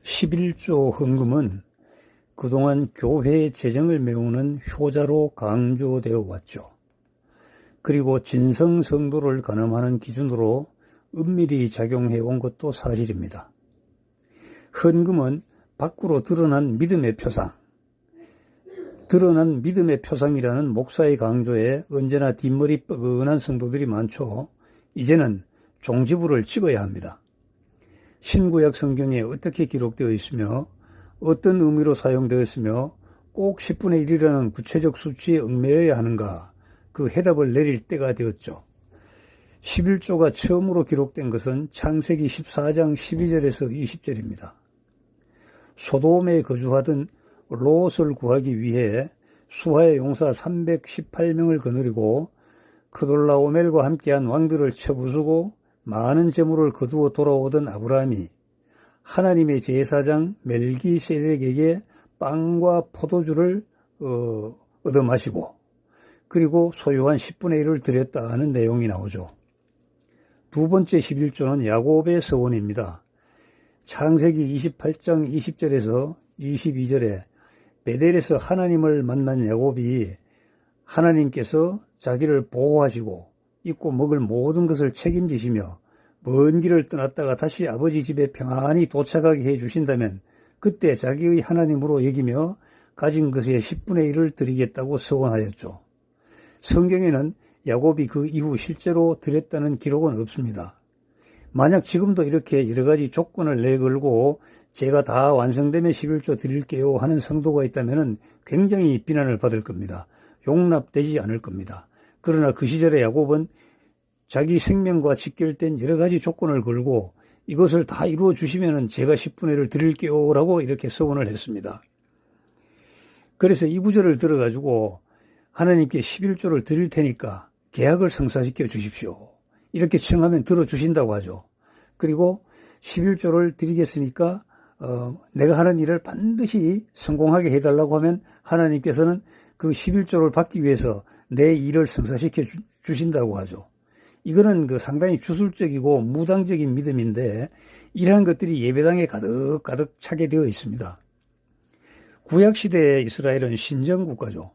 11조 헌금은 그동안 교회의 재정을 메우는 효자로 강조되어 왔죠. 그리고 진성 성도를 가늠하는 기준으로 은밀히 작용해 온 것도 사실입니다. 헌금은 밖으로 드러난 믿음의 표상, 드러난 믿음의 표상이라는 목사의 강조에 언제나 뒷머리 뻐근한 성도들이 많죠. 이제는 종지부를 찍어야 합니다. 신구약 성경에 어떻게 기록되어 있으며 어떤 의미로 사용되었으며 꼭 10분의 1이라는 구체적 수치에 얽매여야 하는가, 그 해답을 내릴 때가 되었죠. 11조가 처음으로 기록된 것은 창세기 14장 12절에서 20절입니다. 소돔에 거주하던 롯을 구하기 위해 수하의 용사 318명을 거느리고 크돌라오멜과 함께한 왕들을 쳐부수고 많은 재물을 거두어 돌아오던 아브라함이 하나님의 제사장 멜기세덱에게 빵과 포도주를 얻어 마시고 그리고 소유한 10분의 1을 드렸다 하는 내용이 나오죠. 두 번째 11조는 야곱의 서원입니다. 창세기 28장 20절에서 22절에 베델에서 하나님을 만난 야곱이 하나님께서 자기를 보호하시고 입고 먹을 모든 것을 책임지시며 먼 길을 떠났다가 다시 아버지 집에 평안히 도착하게 해주신다면 그때 자기의 하나님으로 여기며 가진 것의 10분의 1을 드리겠다고 서원하였죠. 성경에는 야곱이 그 이후 실제로 드렸다는 기록은 없습니다. 만약 지금도 이렇게 여러 가지 조건을 내걸고 제가 다 완성되면 11조 드릴게요 하는 성도가 있다면 굉장히 비난을 받을 겁니다. 용납되지 않을 겁니다. 그러나 그 시절의 야곱은 자기 생명과 직결된 여러 가지 조건을 걸고 이것을 다 이루어 주시면 제가 10분의 1을 드릴게요 라고 이렇게 서원을 했습니다. 그래서 이 구절을 들어가지고 하나님께 11조를 드릴 테니까 계약을 성사시켜 주십시오. 이렇게 청하면 들어주신다고 하죠. 그리고 11조를 드리겠으니까 내가 하는 일을 반드시 성공하게 해달라고 하면 하나님께서는 그 11조를 받기 위해서 내 일을 성사시켜 주신다고 하죠. 이거는 상당히 주술적이고 무당적인 믿음인데 이러한 것들이 예배당에 가득 차게 되어 있습니다. 구약시대의 이스라엘은 신정국가죠.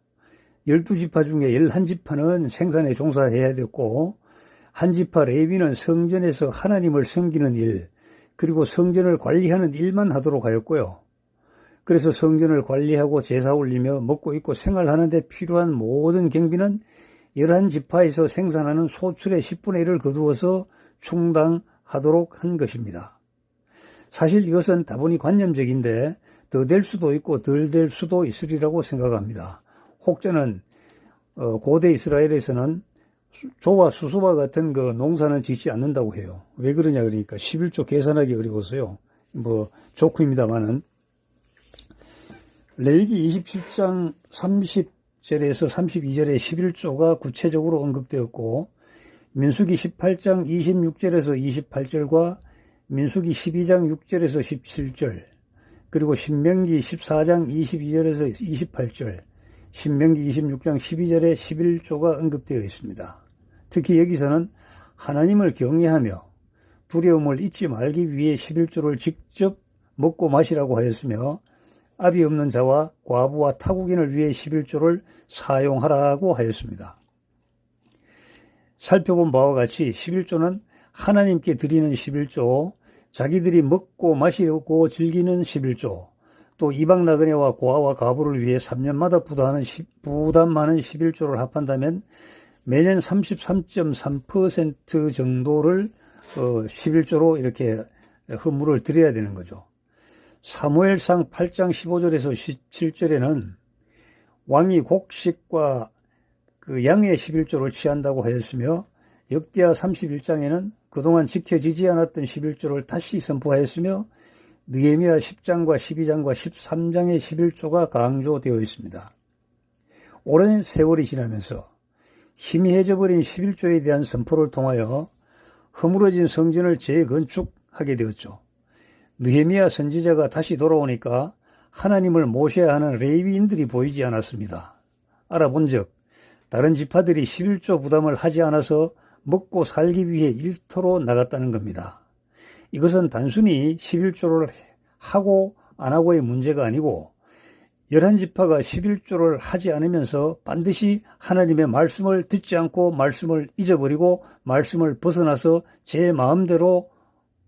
12지파 중에 11지파는 생산에 종사해야 됐고 한 지파 레위는 성전에서 하나님을 섬기는 일, 그리고 성전을 관리하는 일만 하도록 하였고요. 그래서 성전을 관리하고 제사 올리며 먹고 입고 생활하는데 필요한 모든 경비는 11지파에서 생산하는 소출의 10분의 1을 거두어서 충당하도록 한 것입니다. 사실 이것은 다분히 관념적인데 더 될 수도 있고 덜 될 수도 있으리라고 생각합니다. 혹자는 고대 이스라엘에서는 조와 수수와 같은 농사는 짓지 않는다고 해요. 왜 그러냐 그러니까 11조 계산하기 어려워서요. 조크입니다만은 레위기 27장 30절에서 32절에 11조가 구체적으로 언급되었고 민수기 18장 26절에서 28절과 민수기 12장 6절에서 17절 그리고 신명기 14장 22절에서 28절 신명기 26장 12절에 11조가 언급되어 있습니다. 특히 여기서는 하나님을 경외하며 두려움을 잊지 말기 위해 11조를 직접 먹고 마시라고 하였으며 아비 없는 자와 과부와 타국인을 위해 11조를 사용하라고 하였습니다. 살펴본 바와 같이 11조는 하나님께 드리는 11조, 자기들이 먹고 마시고 즐기는 11조, 또 이방 나그네와 고아와 과부를 위해 3년마다 부담하는 11조를 합한다면 매년 33.3% 정도를 11조로 이렇게 헌물을 드려야 되는 거죠. 사무엘상 8장 15절에서 17절에는 왕이 곡식과 양의 11조를 취한다고 하였으며 역대하 31장에는 그동안 지켜지지 않았던 11조를 다시 선포하였으며 느헤미야 10장과 12장과 13장의 11조가 강조되어 있습니다. 오랜 세월이 지나면서 희미해져버린 11조에 대한 선포를 통하여 허물어진 성전을 재건축하게 되었죠. 느헤미야 선지자가 다시 돌아오니까 하나님을 모셔야 하는 레위인들이 보이지 않았습니다. 알아본즉 다른 지파들이 11조 부담을 하지 않아서 먹고 살기 위해 일터로 나갔다는 겁니다. 이것은 단순히 11조를 하고 안 하고의 문제가 아니고 11지파가 11조를 하지 않으면서 반드시 하나님의 말씀을 듣지 않고 말씀을 잊어버리고 말씀을 벗어나서 제 마음대로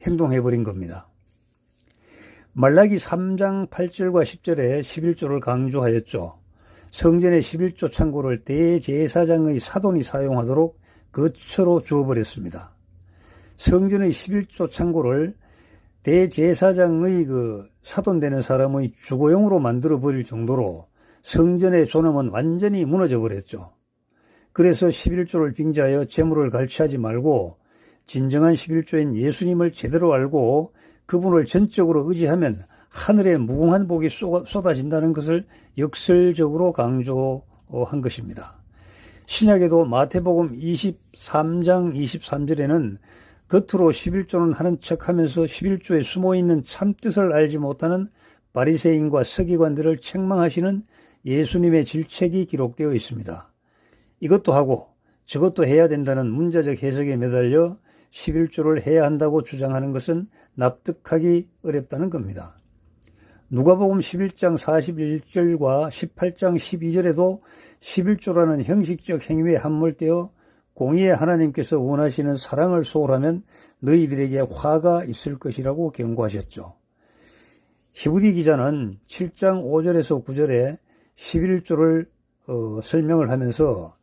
행동해버린 겁니다. 말라기 3장 8절과 10절에 11조를 강조하였죠. 성전의 11조 창고를 대제사장의 사돈이 사용하도록 거처로 주어버렸습니다. 성전의 11조 창고를 대제사장의 사돈되는 사람의 주거용으로 만들어버릴 정도로 성전의 존엄은 완전히 무너져버렸죠. 그래서 11조를 빙자하여 재물을 갈취하지 말고 진정한 11조인 예수님을 제대로 알고 그분을 전적으로 의지하면 하늘에 무궁한 복이 쏟아진다는 것을 역설적으로 강조한 것입니다. 신약에도 마태복음 23장 23절에는 겉으로 11조는 하는 척하면서 11조에 숨어있는 참뜻을 알지 못하는 바리새인과 서기관들을 책망하시는 예수님의 질책이 기록되어 있습니다. 이것도 하고 저것도 해야 된다는 문자적 해석에 매달려 11조를 해야 한다고 주장하는 것은 납득하기 어렵다는 겁니다. 누가복음 11장 41절과 18장 12절에도 11조라는 형식적 행위에 함몰되어 공의의 하나님께서 원하시는 사랑을 소홀하면 너희들에게 화가 있을 것이라고 경고하셨죠. 히브리 기자는 7장 5절에서 9절에 11조를 설명을 하면서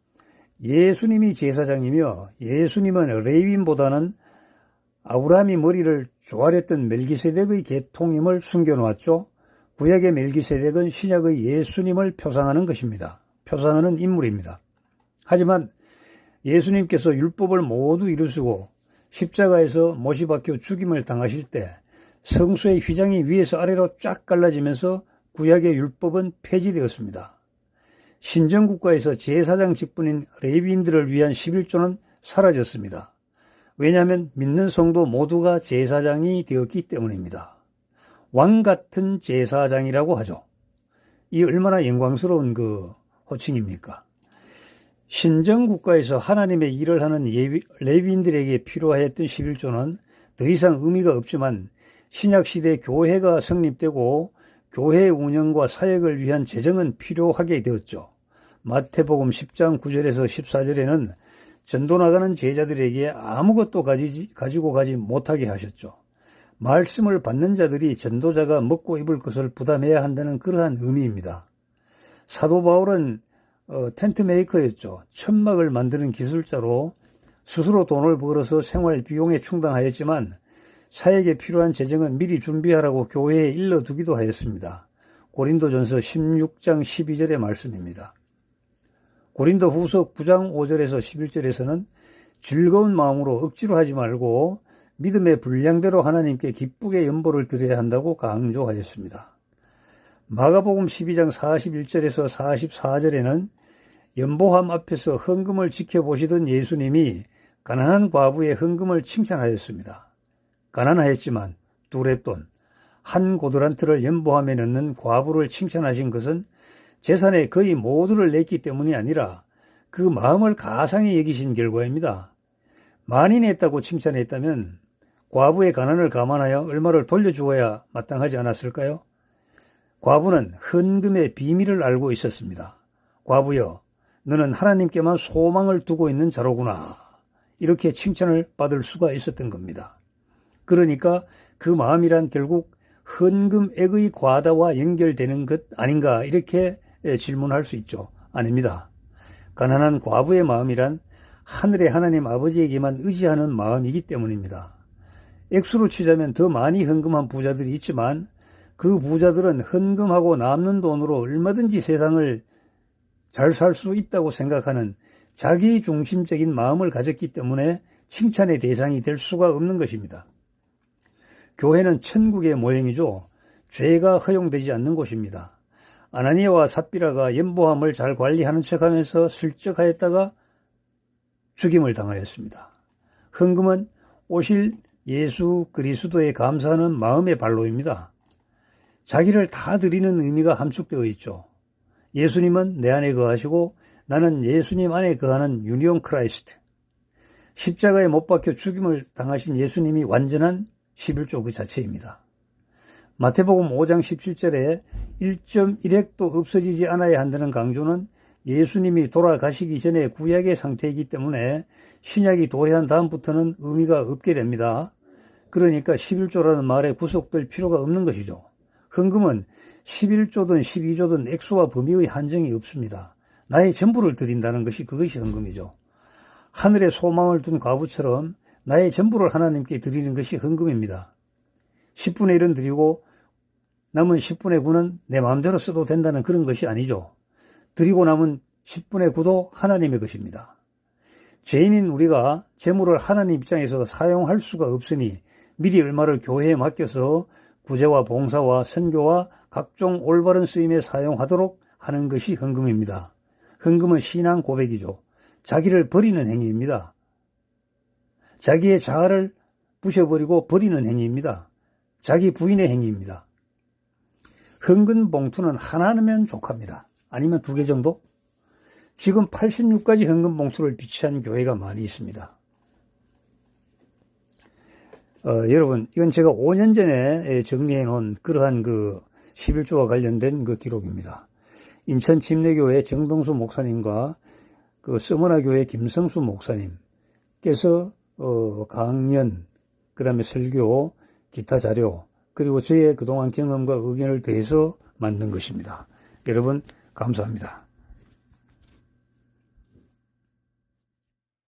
예수님이 제사장이며 예수님은 레위인보다는 아브라함이 머리를 조아렸던 멜기세덱의 계통임을 숨겨놓았죠. 구약의 멜기세덱은 신약의 예수님을 표상하는 것입니다. 표상하는 인물입니다. 하지만 예수님께서 율법을 모두 이루시고 십자가에서 못이 박혀 죽임을 당하실 때 성소의 휘장이 위에서 아래로 쫙 갈라지면서 구약의 율법은 폐지되었습니다. 신정국가에서 제사장 직분인 레위인들을 위한 11조는 사라졌습니다. 왜냐하면 믿는 성도 모두가 제사장이 되었기 때문입니다. 왕 같은 제사장이라고 하죠. 이 얼마나 영광스러운 호칭입니까? 신정국가에서 하나님의 일을 하는 레위인들에게 필요하였던 11조는 더 이상 의미가 없지만 신약시대 교회가 성립되고 교회 운영과 사역을 위한 재정은 필요하게 되었죠. 마태복음 10장 9절에서 14절에는 전도 나가는 제자들에게 아무것도 가지고 가지 못하게 하셨죠. 말씀을 받는 자들이 전도자가 먹고 입을 것을 부담해야 한다는 그러한 의미입니다. 사도 바울은 텐트 메이커였죠. 천막을 만드는 기술자로 스스로 돈을 벌어서 생활 비용에 충당하였지만 사역에 필요한 재정은 미리 준비하라고 교회에 일러두기도 하였습니다. 고린도전서 16장 12절의 말씀입니다. 고린도 후서 9장 5절에서 11절에서는 즐거운 마음으로 억지로 하지 말고 믿음의 분량대로 하나님께 기쁘게 연보를 드려야 한다고 강조하였습니다. 마가복음 12장 41절에서 44절에는 연보함 앞에서 헌금을 지켜보시던 예수님이 가난한 과부의 헌금을 칭찬하였습니다. 가난하였지만 두 렙돈, 한 고드란트를 연보함에 넣는 과부를 칭찬하신 것은 재산의 거의 모두를 냈기 때문이 아니라 그 마음을 가상히 여기신 결과입니다. 많이 냈다고 칭찬했다면 과부의 가난을 감안하여 얼마를 돌려주어야 마땅하지 않았을까요? 과부는 헌금의 비밀을 알고 있었습니다. 과부여, 너는 하나님께만 소망을 두고 있는 자로구나. 이렇게 칭찬을 받을 수가 있었던 겁니다. 그러니까 그 마음이란 결국 헌금액의 과다와 연결되는 것 아닌가 이렇게 질문할 수 있죠. 아닙니다. 가난한 과부의 마음이란 하늘의 하나님 아버지에게만 의지하는 마음이기 때문입니다. 액수로 치자면 더 많이 헌금한 부자들이 있지만 그 부자들은 헌금하고 남는 돈으로 얼마든지 세상을 잘 살 수 있다고 생각하는 자기중심적인 마음을 가졌기 때문에 칭찬의 대상이 될 수가 없는 것입니다. 교회는 천국의 모형이죠. 죄가 허용되지 않는 곳입니다. 아나니아와 삽비라가 연보함을 잘 관리하는 척하면서 슬쩍 하였다가 죽임을 당하였습니다. 헌금은 오실 예수 그리스도에 감사하는 마음의 발로입니다. 자기를 다 드리는 의미가 함축되어 있죠. 예수님은 내 안에 거하시고 나는 예수님 안에 거하는 유니온 크라이스트. 십자가에 못 박혀 죽임을 당하신 예수님이 완전한 11조 그 자체입니다. 마태복음 5장 17절에 1.1핵도 없어지지 않아야 한다는 강조는 예수님이 돌아가시기 전에 구약의 상태이기 때문에 신약이 도래한 다음부터는 의미가 없게 됩니다. 그러니까 11조라는 말에 구속될 필요가 없는 것이죠. 헌금은 11조든 12조든 액수와 범위의 한정이 없습니다. 나의 전부를 드린다는 것이 그것이 헌금이죠. 하늘에 소망을 둔 과부처럼 나의 전부를 하나님께 드리는 것이 헌금입니다. 10분의 1은 드리고 남은 10분의 9는 내 마음대로 써도 된다는 그런 것이 아니죠. 드리고 남은 10분의 9도 하나님의 것입니다. 죄인인 우리가 재물을 하나님 입장에서 사용할 수가 없으니 미리 얼마를 교회에 맡겨서 구제와 봉사와 선교와 각종 올바른 쓰임에 사용하도록 하는 것이 헌금입니다. 헌금은 신앙 고백이죠. 자기를 버리는 행위입니다. 자기의 자아를 부셔버리고 버리는 행위입니다. 자기 부인의 행위입니다. 헌금 봉투는 하나면 족합니다. 아니면 2개 정도? 지금 86가지 헌금 봉투를 비치한 교회가 많이 있습니다. 여러분, 이건 제가 5년 전에 정리해 놓은 그러한 11조와 관련된 기록입니다. 인천 침례교회 정동수 목사님과 서머나 교회 김성수 목사님께서 강연, 그 다음에 설교, 기타 자료, 그리고 저의 그동안 경험과 의견을 더해서 만든 것입니다. 여러분, 감사합니다.